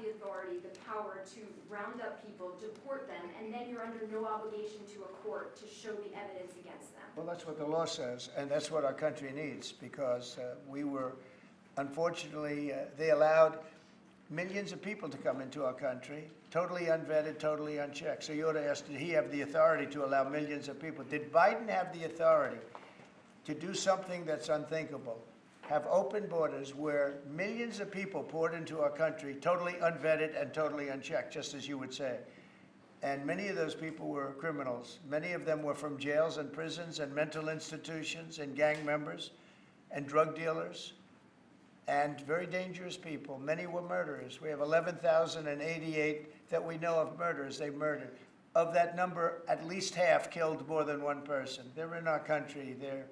the authority, the power to round up people, deport them, and then you're under no obligation to a court to show the evidence against them. Well, that's what the law says, and that's what our country needs, because we were, unfortunately, they allowed millions of people to come into our country, totally unvetted, totally unchecked. So you ought to ask, did he have the authority to allow millions of people? Did Biden have the authority to do something that's unthinkable? Have open borders where millions of people poured into our country, totally unvetted and totally unchecked, just as you would say. And many of those people were criminals. Many of them were from jails and prisons and mental institutions and gang members and drug dealers and very dangerous people. Many were murderers. We have 11,088 that we know of murderers they murdered. Of that number, at least half killed more than one person. They're in our country. They're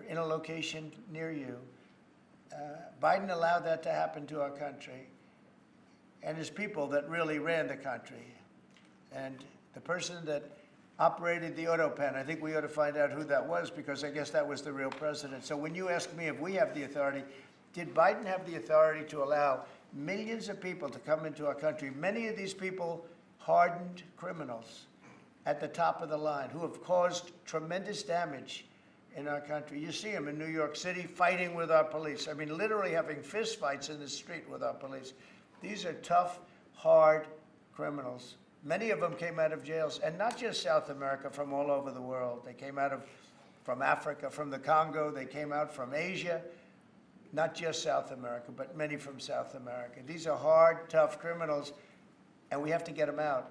in a location near you. Biden allowed that to happen to our country. And his people that really ran the country. And the person that operated the auto pen, I think we ought to find out who that was, because I guess that was the real president. So when you ask me if we have the authority, did Biden have the authority to allow millions of people to come into our country? Many of these people hardened criminals at the top of the line who have caused tremendous damage in our country. You see them in New York City fighting with our police. I mean, literally having fist fights in the street with our police. These are tough, hard criminals. Many of them came out of jails, and not just South America, from all over the world. They came out from Africa, from the Congo. They came out from Asia. Not just South America, but many from South America. These are hard, tough criminals, and we have to get them out.